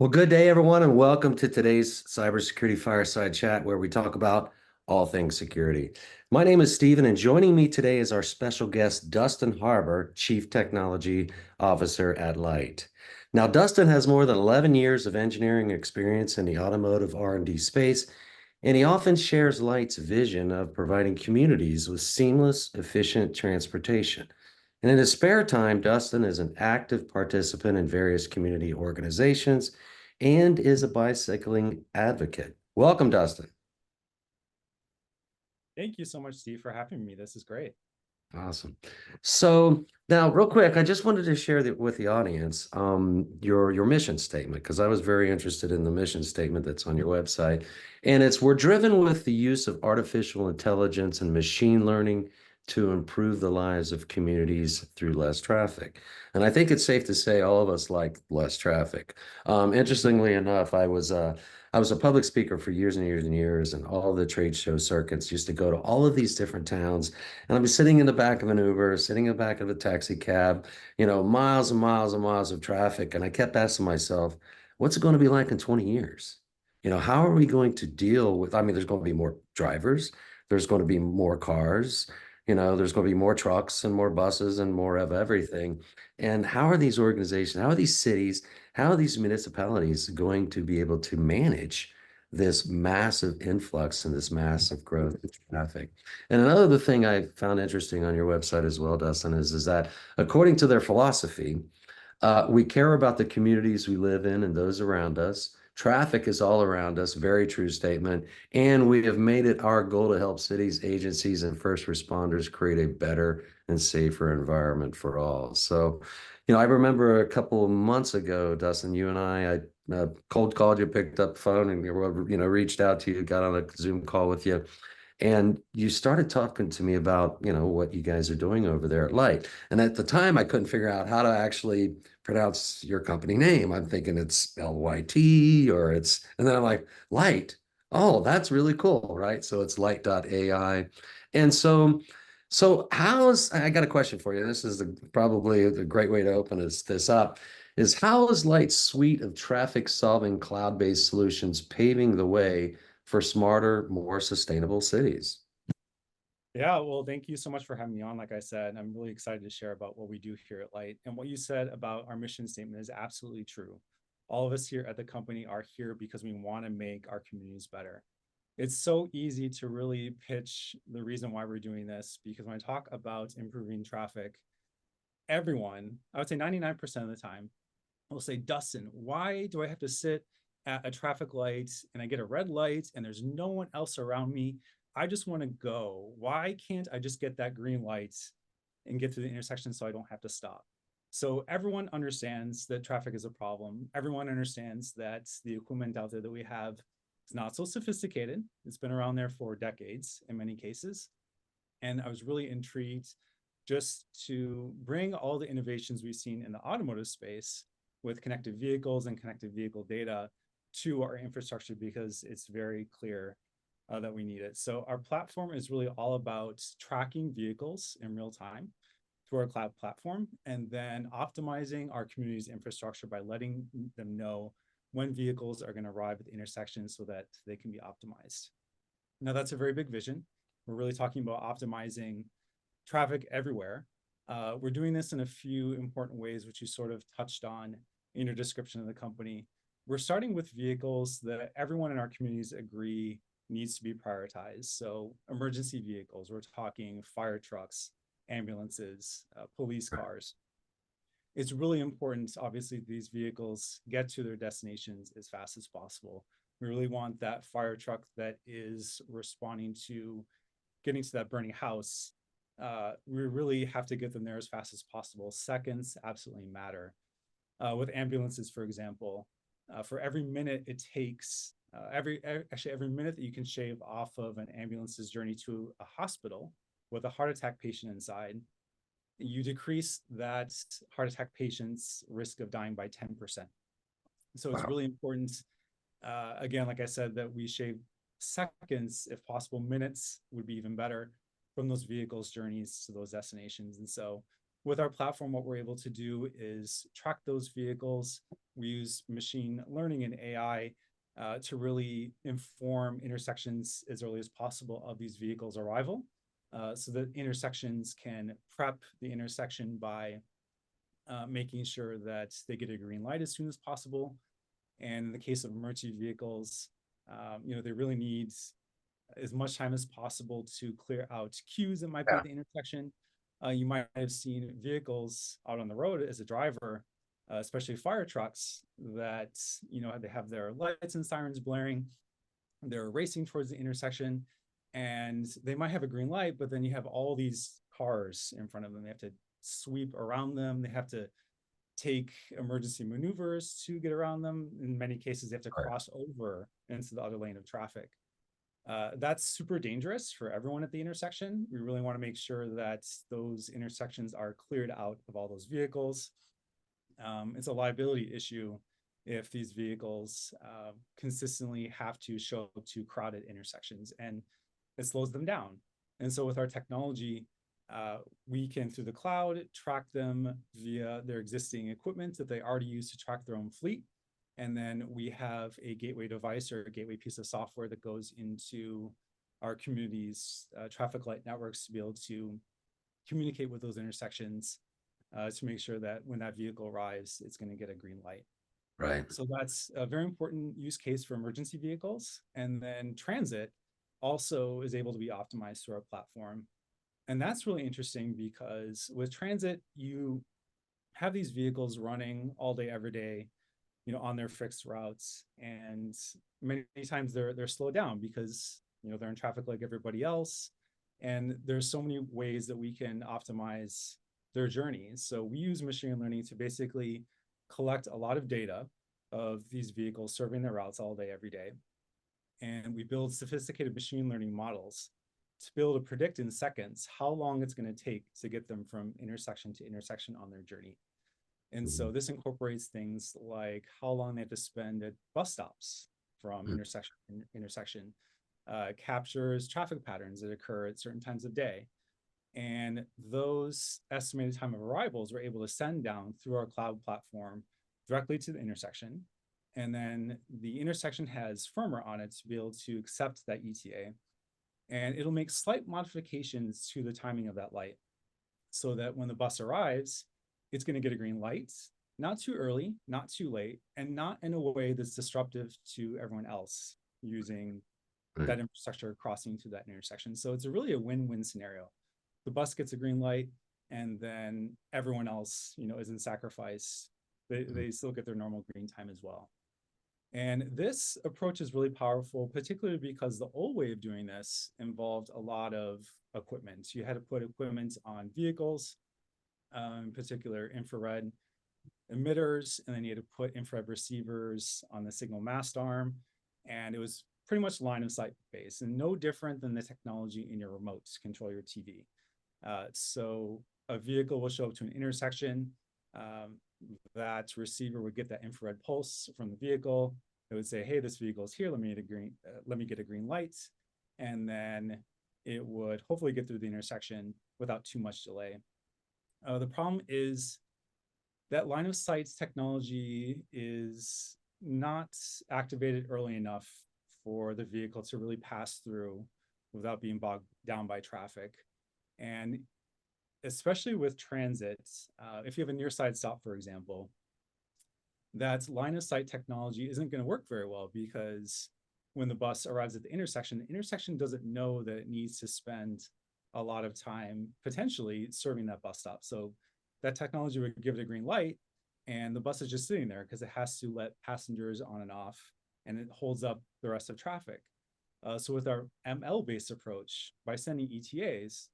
Well, good day, everyone, and welcome to today's Cybersecurity Fireside Chat, where we talk about all things security. My name is Stephen, and joining me today is our special guest, Dustin Harber, Chief Technology Officer at LYT. Now, Dustin has more than 11 years of engineering experience in the automotive R&D space, and he often shares LYT's vision of providing communities with seamless, efficient transportation. And in his spare time, Dustin is an active participant in various community organizations and is a bicycling advocate. Welcome, Dustin. Thank you so much, Steve, for having me. This is great. Awesome. So now, real quick, I just wanted to share with the audience your mission statement because I was very interested in the mission statement that's on your website, and it's we're driven with the use of artificial intelligence and machine learning to improve the lives of communities through less traffic. And I think it's safe to say all of us like less traffic. Interestingly enough, I was a public speaker for years and years and years, and all the trade show circuits used to go to all of these different towns. And I'd be sitting in the back of an Uber, sitting in the back of a taxi cab, miles and miles and miles of traffic. And I kept asking myself, what's it going to be like in 20 years? How are we going to deal with, I mean, there's going to be more drivers, there's going to be more cars, there's going to be more trucks and more buses and more of everything. And how are these organizations, how are these cities, how are these municipalities going to be able to manage this massive influx and this massive growth of traffic? And another thing I found interesting on your website as well, Dustin, is that according to their philosophy, we care about the communities we live in and those around us. Traffic is all around us, very true statement. And we have made it our goal to help cities, agencies, and first responders create a better and safer environment for all. So, I remember a couple of months ago, Dustin, you and I cold called you, picked up the phone, and reached out to you, got on a Zoom call with you. And you started talking to me about, what you guys are doing over there at Light. And at the time, I couldn't figure out how to actually pronounce your company name. I'm thinking it's LYT and then I'm like, Light. Oh, that's really cool, right? So it's LYT.ai. And I got a question for you. This is probably a great way to open this up. Is how is Light's suite of traffic solving cloud-based solutions paving the way for smarter, more sustainable cities? Yeah, well, thank you so much for having me on. Like I said, I'm really excited to share about what we do here at Light. And what you said about our mission statement is absolutely true. All of us here at the company are here because we want to make our communities better. It's so easy to really pitch the reason why we're doing this, because when I talk about improving traffic, everyone, I would say 99% of the time, will say, Dustin, why do I have to sit at a traffic light and I get a red light and there's no one else around me? I just want to go. Why can't I just get that green light and get to the intersection so I don't have to stop? So everyone understands that traffic is a problem. Everyone understands that the equipment out there that we have is not so sophisticated. It's been around there for decades in many cases. And I was really intrigued just to bring all the innovations we've seen in the automotive space with connected vehicles and connected vehicle data to our infrastructure, because it's very clear that we need it. So our platform is really all about tracking vehicles in real time through our cloud platform, and then optimizing our community's infrastructure by letting them know when vehicles are going to arrive at the intersection so that they can be optimized. Now, that's a very big vision. We're really talking about optimizing traffic everywhere. We're doing this in a few important ways, which you sort of touched on in your description of the company. We're starting with vehicles that everyone in our communities agree needs to be prioritized. So emergency vehicles, we're talking fire trucks, ambulances, police cars. It's really important, obviously, these vehicles get to their destinations as fast as possible. We really want that fire truck that is responding to getting to that burning house. We really have to get them there as fast as possible. Seconds absolutely matter. With ambulances, for example, for every minute it takes, every minute that you can shave off of an ambulance's journey to a hospital with a heart attack patient inside, you decrease that heart attack patient's risk of dying by 10%. So it's Wow. really important, again, like I said, that we shave seconds, if possible. Minutes would be even better, from those vehicles' journeys to those destinations. And so with our platform, what we're able to do is track those vehicles. We use machine learning and AI to really inform intersections as early as possible of these vehicles' arrival. So that intersections can prep the intersection by making sure that they get a green light as soon as possible. And in the case of emergency vehicles, they really need as much time as possible to clear out queues that might be at the intersection. You might have seen vehicles out on the road as a driver, especially fire trucks, that they have their lights and sirens blaring. They're racing towards the intersection, and they might have a green light, but then you have all these cars in front of them. They have to sweep around them. They have to take emergency maneuvers to get around them. In many cases, they have to cross over into the other lane of traffic. That's super dangerous for everyone at the intersection. We really want to make sure that those intersections are cleared out of all those vehicles. It's a liability issue if these vehicles consistently have to show up to crowded intersections, and it slows them down. And so with our technology, we can, through the cloud, track them via their existing equipment that they already use to track their own fleet. And then we have a gateway device or a gateway piece of software that goes into our community's traffic light networks to be able to communicate with those intersections to make sure that when that vehicle arrives, it's going to get a green light. Right. So that's a very important use case for emergency vehicles. And then transit also is able to be optimized through our platform. And that's really interesting because with transit, you have these vehicles running all day, every day, on their fixed routes. And many times they're slowed down because, they're in traffic like everybody else. And there's so many ways that we can optimize their journeys. So we use machine learning to basically collect a lot of data of these vehicles serving their routes all day, every day. And we build sophisticated machine learning models to be able to predict in seconds how long it's going to take to get them from intersection to intersection on their journey. And so this incorporates things like how long they have to spend at bus stops from intersection to intersection, captures traffic patterns that occur at certain times of day. And those estimated time of arrivals we're able to send down through our cloud platform directly to the intersection. And then the intersection has firmware on it to be able to accept that ETA. And it'll make slight modifications to the timing of that light so that when the bus arrives, it's going to get a green light, not too early, not too late, and not in a way that's disruptive to everyone else using that infrastructure crossing through that intersection. So it's really a win-win scenario. The bus gets a green light, and then everyone else, isn't sacrificed. They still get their normal green time as well. And this approach is really powerful, particularly because the old way of doing this involved a lot of equipment. You had to put equipment on vehicles, in particular infrared emitters, and then you had to put infrared receivers on the signal mast arm. And it was pretty much line of sight based and no different than the technology in your remote to control your TV. So a vehicle will show up to an intersection. That receiver would get that infrared pulse from the vehicle. It would say, "Hey, this vehicle is here. Let me get a green light," and then it would hopefully get through the intersection without too much delay. The problem is that line of sight technology is not activated early enough for the vehicle to really pass through without being bogged down by traffic. And especially with transit, if you have a near side stop, for example, that line of sight technology isn't going to work very well because when the bus arrives at the intersection doesn't know that it needs to spend a lot of time potentially serving that bus stop. So that technology would give it a green light, and the bus is just sitting there because it has to let passengers on and off, and it holds up the rest of traffic. So with our ML-based approach, by sending ETAs,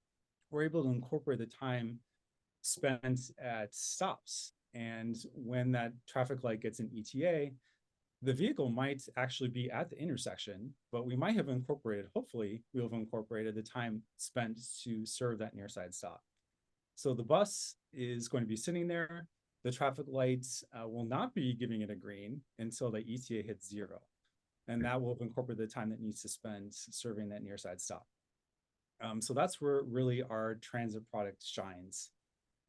we're able to incorporate the time spent at stops. And when that traffic light gets an ETA, the vehicle might actually be at the intersection, but we might have incorporated, hopefully we'll have incorporated the time spent to serve that near side stop. So the bus is going to be sitting there. The traffic lights will not be giving it a green until the ETA hits 0. And that will incorporate the time that needs to spend serving that near side stop. So that's where really our transit product shines.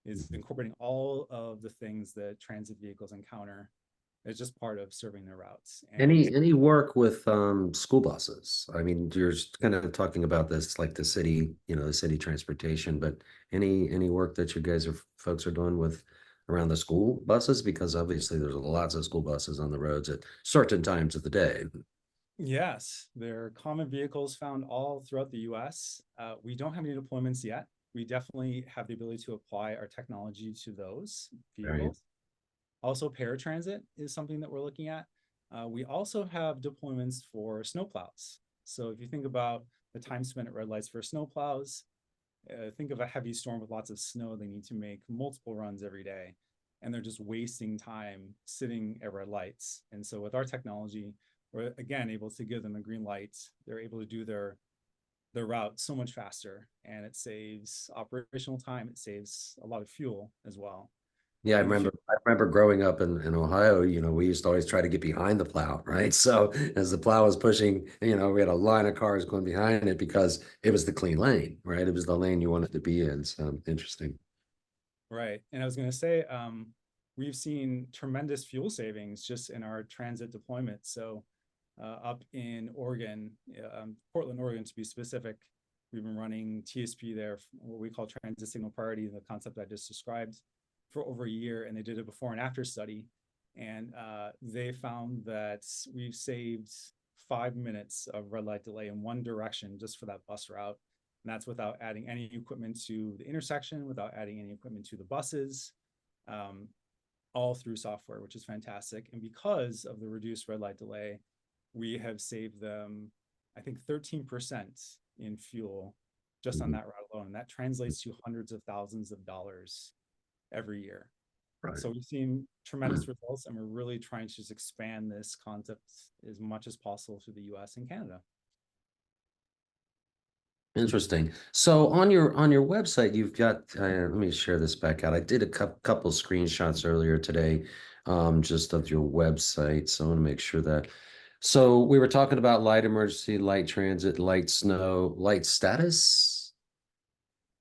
is incorporating all of the things that transit vehicles encounter. It's just part of serving their routes. And Any work with school buses? I mean, you're kind of talking about this like the city, the city transportation, but any work that you guys or folks are doing with around the school buses? Because obviously there's lots of school buses on the roads at certain times of the day. yes, they're common vehicles found all throughout the US. We don't have any deployments yet. We definitely have the ability to apply our technology to those Right. vehicles. Also, paratransit is something that we're looking at. We also have deployments for snowplows. So if you think about the time spent at red lights for snowplows, think of a heavy storm with lots of snow. They need to make multiple runs every day, and they're just wasting time sitting at red lights. And so with our technology, we're again able to give them a green light. They're able to do their route so much faster, and it saves operational time. It saves a lot of fuel as well. Yeah, I And the remember. I remember growing up in Ohio. We used to always try to get behind the plow, right? So as the plow was pushing, we had a line of cars going behind it because it was the clean lane, right? It was the lane you wanted to be in. So interesting. Right. And I was going to say, we've seen tremendous fuel savings just in our transit deployment. So, up in Oregon, Portland, Oregon, to be specific, we've been running TSP there, what we call transit signal priority, the concept I just described, for over a year. And they did a before and after study. And they found that we've saved 5 minutes of red light delay in one direction just for that bus route. And that's without adding any equipment to the intersection, without adding any equipment to the buses, um, all through software, which is fantastic. And because of the reduced red light delay, we have saved them, I think, 13% in fuel just on Mhm. that route alone. And that translates to hundreds of thousands of dollars every year. Right. So we've seen tremendous results, and we're really trying to just expand this concept as much as possible through the US and Canada. Interesting. So on your website, you've got. Let me share this back out. I did a couple screenshots earlier today, just of your website. So I want to make sure that. So we were talking about light emergency, light transit, light snow, light status.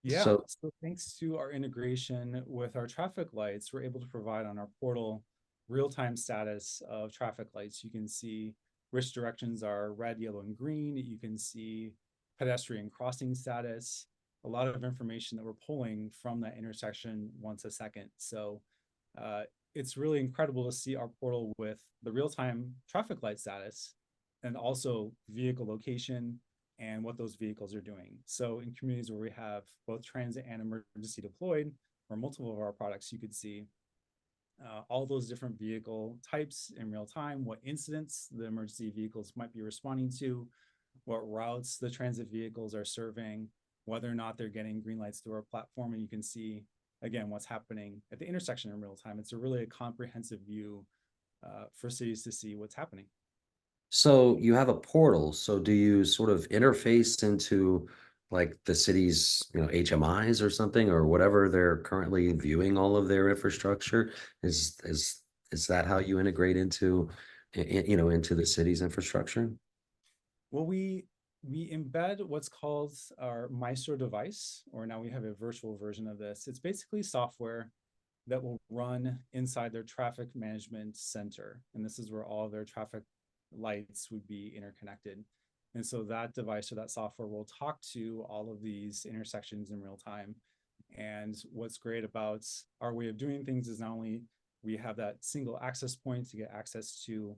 Yeah, So so thanks to our integration with our traffic lights, we're able to provide on our portal real-time status of traffic lights. You can see which directions are red, yellow, and green. You can see pedestrian crossing status, a lot of information that we're pulling from that intersection once a second. So uh, it's really incredible to see our portal with the real-time traffic light status and also vehicle location and what those vehicles are doing. So in communities where we have both transit and emergency deployed, or multiple of our products, you could see all those different vehicle types in real time, what incidents the emergency vehicles might be responding to, what routes the transit vehicles are serving, whether or not they're getting green lights through our platform. And you can see, again, what's happening at the intersection in real time. It's a really a comprehensive view for cities to see what's happening. So you have a portal. So do you sort of interface into like the city's, HMIs or something or whatever they're currently viewing all of their infrastructure? Is that how you integrate into the city's infrastructure? Well, we embed what's called our Maestro device, or now we have a virtual version of this. It's basically software that will run inside their traffic management center. And this is where all of their traffic lights would be interconnected. And so that device or that software will talk to all of these intersections in real time. And what's great about our way of doing things is not only we have that single access point to get access to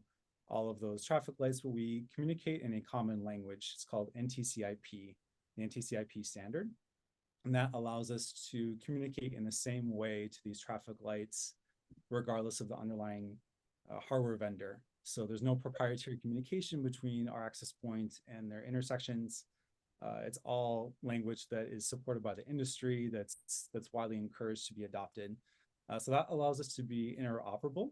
all of those traffic lights, but we communicate in a common language. It's called NTCIP, the NTCIP standard. And that allows us to communicate in the same way to these traffic lights, regardless of the underlying hardware vendor. So there's no proprietary communication between our access point and their intersections. It's all language that is supported by the industry, that's widely encouraged to be adopted. So that allows us to be interoperable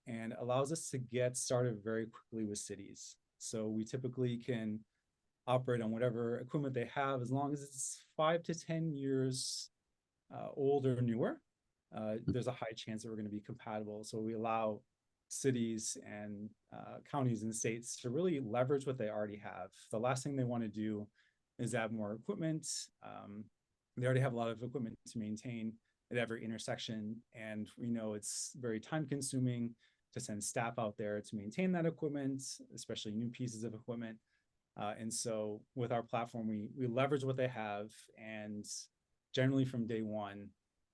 and allows us to get started very quickly with cities. So we typically can operate on whatever equipment they have as long as it's 5 to 10 years old or newer. There's a high chance that we're going to be compatible. So we allow cities and counties and states to really leverage what they already have. The last thing they want to do is add more equipment. They already have a lot of equipment to maintain. at every intersection. And we know it's very time consuming to send staff out there to maintain that equipment, especially new pieces of equipment. And so with our platform, we leverage what they have, and generally from day one,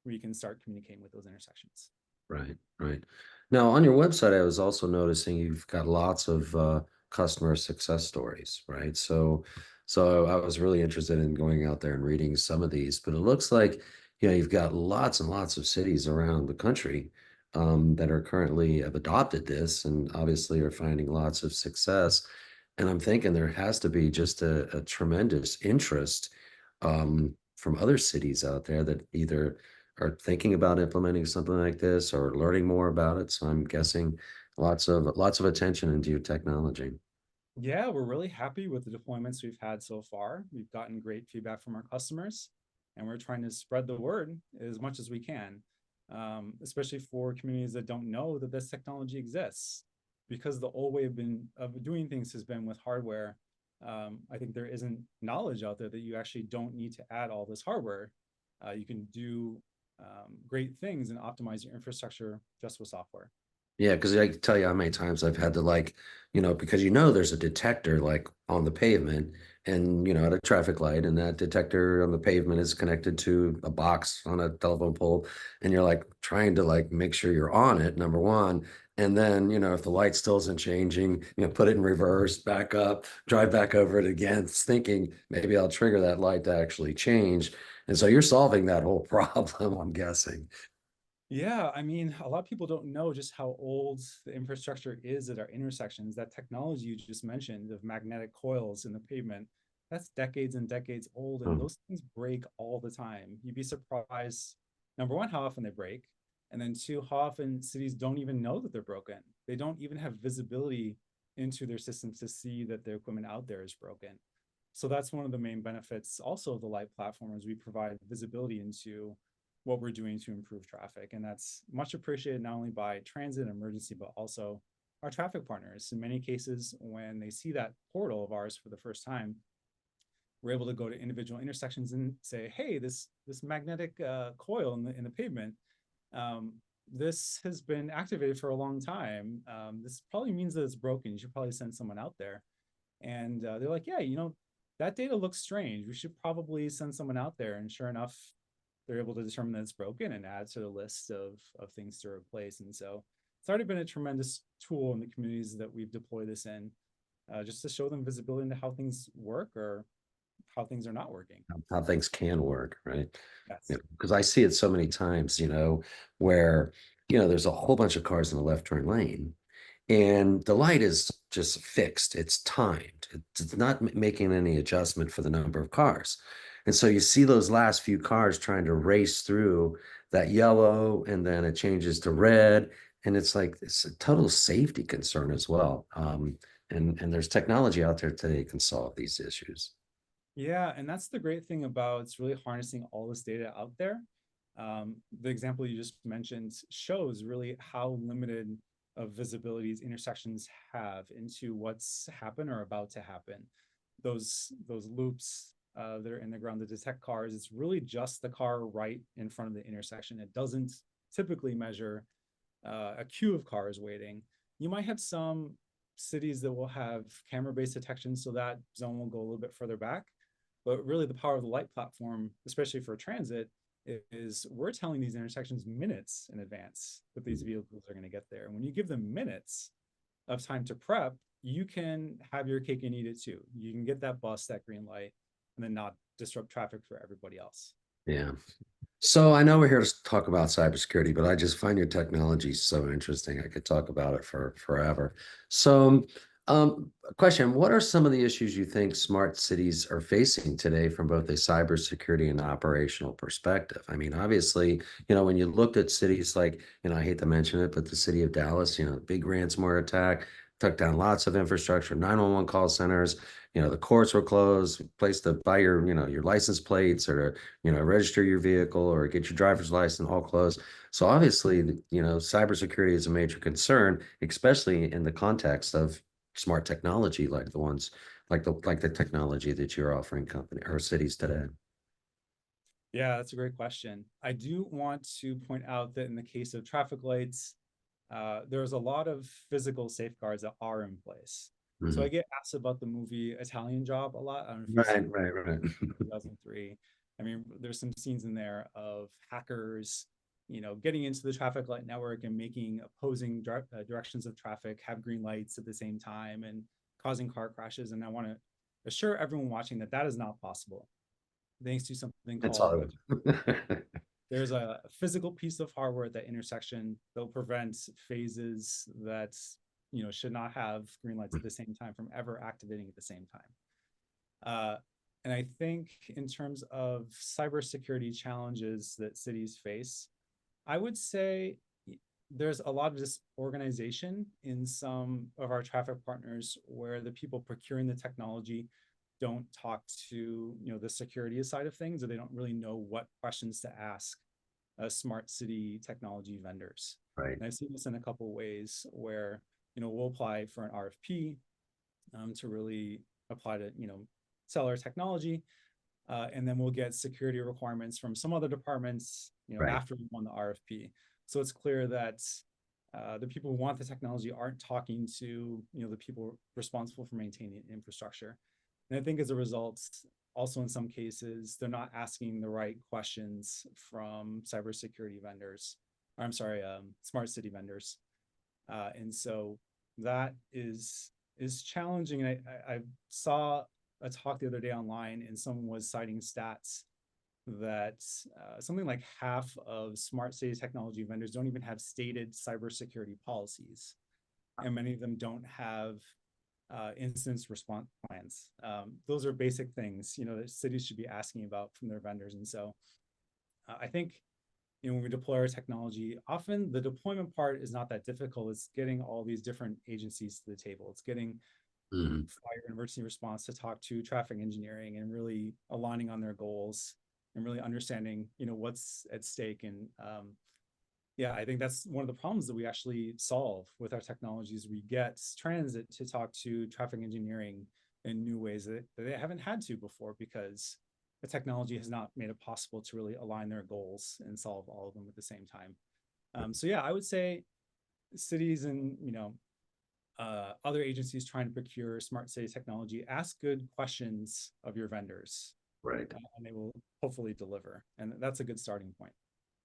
we can start communicating with those intersections. Right, right. Now, on your website, I was also noticing you've got lots of customer success stories, right? So I was really interested in going out there and reading some of these, but it looks like, you've got lots and lots of cities around the country that are currently have adopted this and obviously are finding lots of success. And I'm thinking there has to be just a tremendous interest from other cities out there that either are thinking about implementing something like this or learning more about it. So I'm guessing lots of attention into your technology. Yeah, we're really happy with the deployments we've had so far. We've gotten great feedback from our customers, and we're trying to spread the word as much as we can, especially for communities that don't know that this technology exists. Because the old way of doing things has been with hardware. I think there isn't knowledge out there that you actually don't need to add all this hardware. You can do great things and optimize your infrastructure just with software. Yeah, because I can tell you how many times I've had to because there's a detector like on the pavement and at a traffic light, and that detector on the pavement is connected to a box on a telephone pole, and you're like trying to like make sure you're on it, number one. And then, if the light still isn't changing, put it in reverse, back up, drive back over it again, thinking maybe I'll trigger that light to actually change. And so you're solving that whole problem, I'm guessing. Yeah, I mean, a lot of people don't know just how old the infrastructure is at our intersections. That technology you just mentioned of magnetic coils in the pavement, that's decades and decades old, and Hmm. those things break all the time. You'd be surprised, number one, how often they break, and then two, how often cities don't even know that they're broken. They don't even have visibility into their systems to see that their equipment out there is broken. So that's one of the main benefits also of the Light platform is we provide visibility into what we're doing to improve traffic. And that's much appreciated not only by transit and emergency, but also our traffic partners. In many cases, when they see that portal of ours for the first time, we're able to go to individual intersections and say, hey, this magnetic coil in the pavement, um, this has been activated for a long time. This probably means that it's broken. You should probably send someone out there. And they're like, yeah, that data looks strange. We should probably send someone out there. And sure enough, they're able to determine that it's broken and add to the list of things to replace. And so it's already been a tremendous tool in the communities that we've deployed this in, just to show them visibility into how things work or how things are not working. How things can work, right? Yes. Because I see it so many times, where, there's a whole bunch of cars in the left turn lane and the light is just fixed. It's timed. It's not making any adjustment for the number of cars. And so you see those last few cars trying to race through that yellow and then it changes to red. And it's like it's a total safety concern as well. And there's technology out there today that can solve these issues. Yeah, and that's the great thing about it's really harnessing all this data out there. The example you just mentioned shows really how limited of visibilities intersections have into what's happened or about to happen. Those loops that are in the ground to detect cars, it's really just the car right in front of the intersection. It doesn't typically measure a queue of cars waiting. You might have some cities that will have camera-based detection, so that zone will go a little bit further back. But really, the power of the Light platform, especially for transit, is we're telling these intersections minutes in advance that these vehicles are going to get there. And when you give them minutes of time to prep, you can have your cake and eat it too. You can get that bus, that green light, and then not disrupt traffic for everybody else. Yeah. So I know we're here to talk about cybersecurity, but I just find your technology so interesting. I could talk about it for forever. So, a question, what are some of the issues you think smart cities are facing today from both a cybersecurity and operational perspective? I mean, obviously, when you looked at cities like, I hate to mention it, but the city of Dallas, big ransomware attack, took down lots of infrastructure, 911 call centers, the courts were closed, place to buy your license plates or register your vehicle or get your driver's license, all closed. So obviously, cybersecurity is a major concern, especially in the context of smart technology like the ones like the technology that you're offering company or cities today. Yeah, that's a great question. I do want to point out that in the case of traffic lights, there's a lot of physical safeguards that are in place. So I Mhm. get asked about the movie Italian Job a lot. I don't know if you've Right, seen right, right. 2003. I mean, there's some scenes in there of hackers, getting into the traffic light network and making opposing directions of traffic have green lights at the same time and causing car crashes. And I want to assure everyone watching that that is not possible thanks to something It's called Hollywood. there's a physical piece of hardware at that intersection that'll prevent phases that should not have green lights at the same time from ever activating at the same time. And I think in terms of cybersecurity challenges that cities face, I would say there's a lot of disorganization in some of our traffic partners where the people procuring the technology don't talk to the security side of things, or they don't really know what questions to ask smart city technology vendors. Right, And I've seen this in a couple of ways where we'll apply for an RFP to really apply to sell our technology, and then we'll get security requirements from some other departments right. after we won the RFP. So it's clear that the people who want the technology aren't talking to the people responsible for maintaining infrastructure. And I think as a result, also in some cases, they're not asking the right questions from cybersecurity vendors. Or I'm sorry, smart city vendors. And so that is challenging. And I saw a talk the other day online, and someone was citing stats that something like half of smart city technology vendors don't even have stated cybersecurity policies, and many of them don't have incident response plans. Those are basic things that cities should be asking about from their vendors. And so I think when we deploy our technology, often the deployment part is not that difficult. It's getting all these different agencies to the table. It's getting Mhm. fire and emergency response to talk to traffic engineering and really aligning on their goals and really understanding what's at stake. And yeah, I think that's one of the problems that we actually solve with our technologies. We get transit to talk to traffic engineering in new ways that they haven't had to before, because the technology has not made it possible to really align their goals and solve all of them at the same time. So yeah, I would say cities and other agencies trying to procure smart city technology, ask good questions of your vendors, Right. and they will hopefully deliver. And that's a good starting point.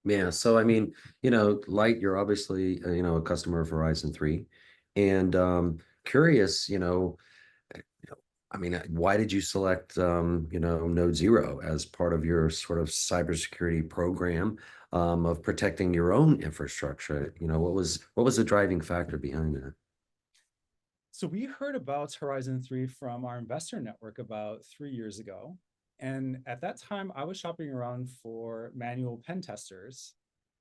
Yeah. So, I mean, Light, you're obviously, a customer of Horizon 3, and curious, I mean, why did you select, Node Zero as part of your sort of cybersecurity program of protecting your own infrastructure? What was the driving factor behind that? So we heard about Horizon 3 from our investor network about 3 years ago. And at that time, I was shopping around for manual pen testers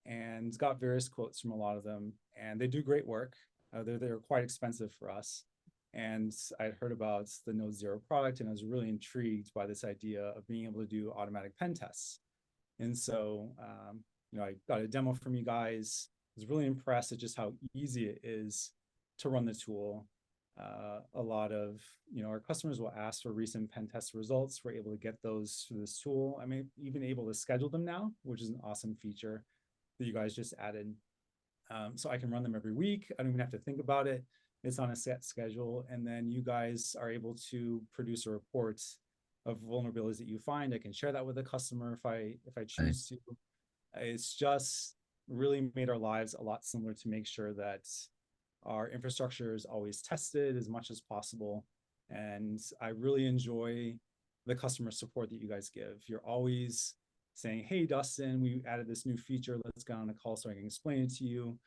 and got various quotes from a lot of them. And they do great work. They're quite expensive for us. And I'd heard about the Node Zero product, and I was really intrigued by this idea of being able to do automatic pen tests. And so, I got a demo from you guys. I was really impressed at just how easy it is to run the tool. A lot of our customers will ask for recent pen test results. We're able to get those through this tool. I'm even able to schedule them now, which is an awesome feature that you guys just added. So I can run them every week. I don't even have to think about it. It's on a set schedule, and then you guys are able to produce a report of vulnerabilities that you find. I can share that with the customer if I Right. choose to. It's just really made our lives a lot simpler to make sure that our infrastructure is always tested as much as possible. And I really enjoy the customer support that you guys give. You're always saying, "Hey, Dustin, we added this new feature. Let's get on a call so I can explain it to you."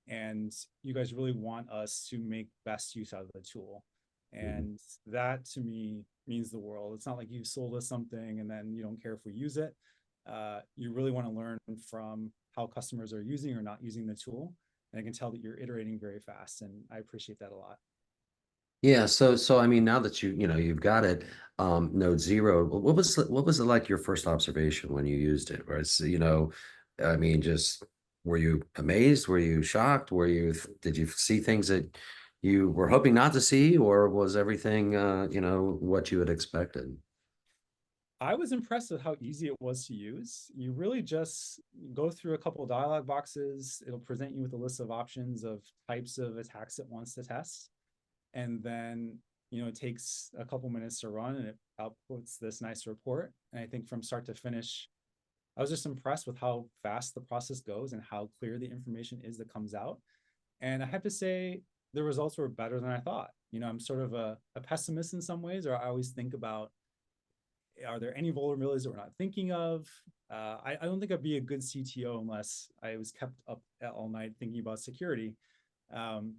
And you guys really want us to make best use out of the tool. Mhm. And that to me means the world. It's not like you sold us something and then you don't care if we use it. You really want to learn from how customers are using or not using the tool. And I can tell that you're iterating very fast, and I appreciate that a lot. Yeah, so I mean, now that you've got it, Node Zero, what was it like your first observation when you used it? Was, I mean, just were you amazed? Were you shocked? Did you see things that you were hoping not to see, or was everything what you had expected? I was impressed with how easy it was to use. You really just go through a couple of dialog boxes. It'll present you with a list of options of types of attacks it wants to test. And then, it takes a couple minutes to run and it outputs this nice report. And I think from start to finish, I was just impressed with how fast the process goes and how clear the information is that comes out. And I have to say, the results were better than I thought. I'm sort of a pessimist in some ways, or I always think about, are there any vulnerabilities that we're not thinking of? I don't think I'd be a good CTO unless I was kept up all night thinking about security. Um,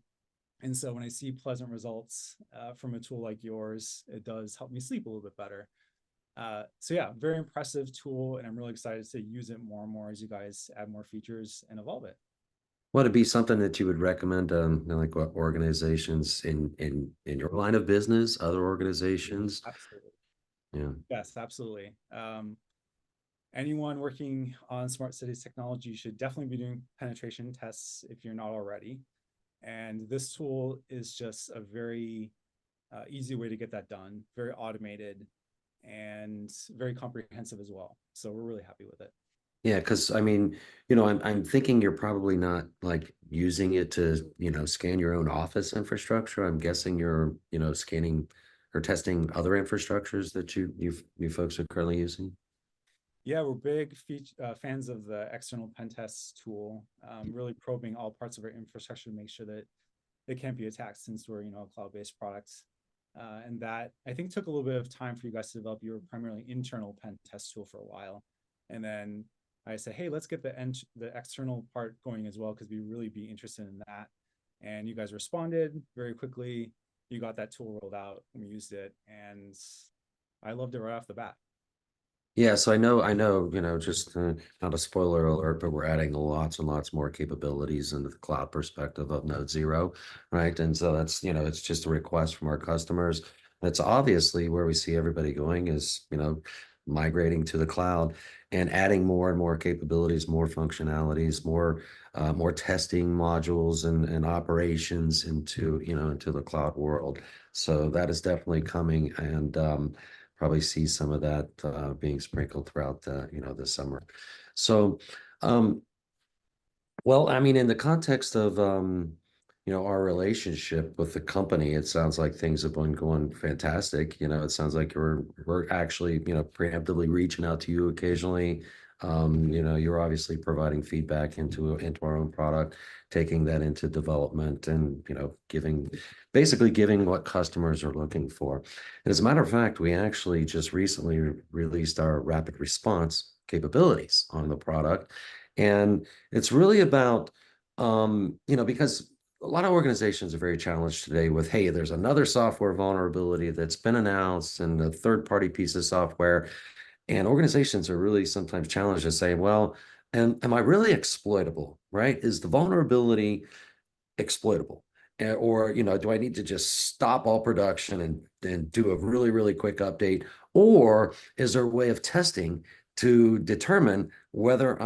and so when I see pleasant results from a tool like yours, it does help me sleep a little bit better. So yeah, very impressive tool, and I'm really excited to use it more and more as you guys add more features and evolve it. Would it be something that you would recommend, like what organizations in your line of business, other organizations? Absolutely. Yeah. Yes, absolutely. Anyone working on smart cities technology should definitely be doing penetration tests if you're not already. And this tool is just a very easy way to get that done, very automated and very comprehensive as well. So we're really happy with it. Yeah, because I mean, I'm thinking you're probably not like using it to, scan your own office infrastructure. I'm guessing you're, scanning or testing other infrastructures that you folks are currently using. Yeah, we're big fans of the external pen test tool, really probing all parts of our infrastructure to make sure that it can't be attacked since we're, a cloud-based product. And that I think took a little bit of time for you guys to develop your primarily internal pen test tool for a while. And then I said, hey, let's get the external part going as well, because we really be interested in that. And you guys responded very quickly. You got that tool rolled out, and we used it, and I loved it right off the bat. Yeah, so I know, just not a spoiler alert, but we're adding lots and lots more capabilities into the cloud perspective of Node Zero, right? And so that's, it's just a request from our customers. That's obviously where we see everybody going is, migrating to the cloud and adding more and more capabilities, more functionalities, more testing modules and operations into the cloud world. So that is definitely coming, and probably see some of that being sprinkled throughout the summer. So, um, well, I mean, in the context of our relationship with the company, it sounds like things have been going fantastic. It sounds like we're actually, preemptively reaching out to you occasionally. You're obviously providing feedback into our own product, taking that into development, and basically giving what customers are looking for. And as a matter of fact, we actually just recently released our rapid response capabilities on the product. And it's really about, because a lot of organizations are very challenged today with, hey, there's another software vulnerability that's been announced and a third-party piece of software. And organizations are really sometimes challenged to say, well, am I really exploitable, right? Is the vulnerability exploitable? Or, do I need to just stop all production and do a really, really quick update? Or is there a way of testing to determine whether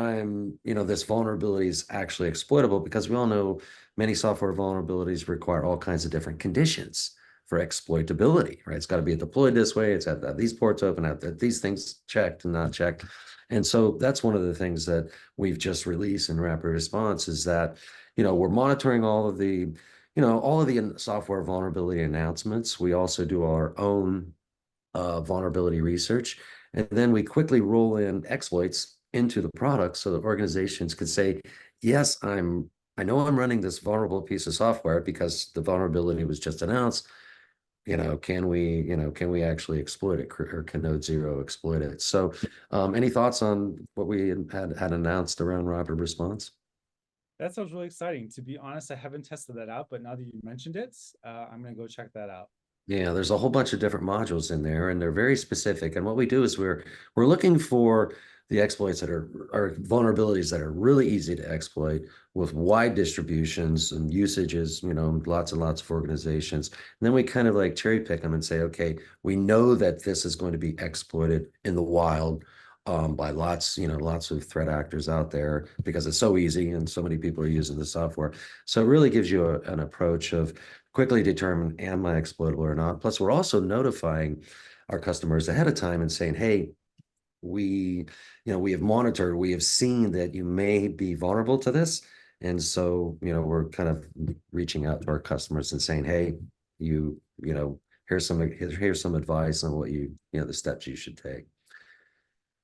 this vulnerability is actually exploitable? Because we all know many software vulnerabilities require all kinds of different conditions for exploitability, right? It's got to be deployed this way. It's have to have these ports open, have to have these things checked and not checked. And so that's one of the things that we've just released in rapid response is that, we're monitoring all of the software vulnerability announcements. We also do our own vulnerability research, and then we quickly roll in exploits into the product so that organizations could say, yes, I know I'm running this vulnerable piece of software because the vulnerability was just announced. Can we actually exploit it, or can Node Zero exploit it? So, any thoughts on what we had announced around rapid response? That sounds really exciting. To be honest, I haven't tested that out, but now that you mentioned it, I'm gonna go check that out. Yeah, there's a whole bunch of different modules in there, and they're very specific. And what we do is we're looking for the exploits that are vulnerabilities that are really easy to exploit with wide distributions and usages, lots and lots of organizations. And then we kind of like cherry pick them and say, okay, we know that this is going to be exploited in the wild by lots of threat actors out there because it's so easy and so many people are using the software. So it really gives you an approach of quickly determine, am I exploitable or not? Plus, we're also notifying our customers ahead of time and saying, hey, we have monitored, we have seen that you may be vulnerable to this. And so, we're kind of reaching out to our customers and saying, hey, here's some advice on the steps you should take.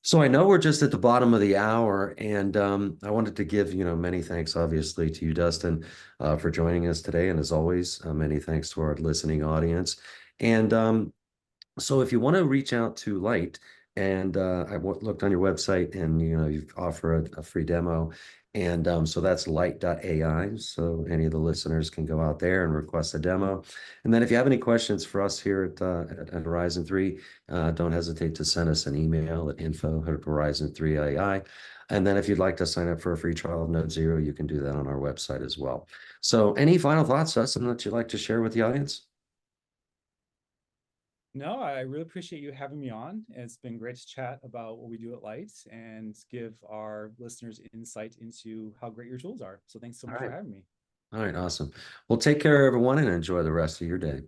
So I know we're just at the bottom of the hour, and I wanted to give, many thanks, obviously, to you, Dustin, for joining us today. And as always, many thanks to our listening audience. And so if you want to reach out to Light, and looked on your website, and you offer a free demo, and so that's LYT.ai. So any of the listeners can go out there and request a demo. And then if you have any questions for us here at Horizon 3, don't hesitate to send us an email at info@Horizon3.ai. And then if you'd like to sign up for a free trial of Node Zero, you can do that on our website as well. So any final thoughts, Dustin, that you'd like to share with the audience? No, I really appreciate you having me on. It's been great to chat about what we do at Light and give our listeners insight into how great your tools are. So thanks so All much for right. having me. All right, awesome. Well, take care, everyone, and enjoy the rest of your day.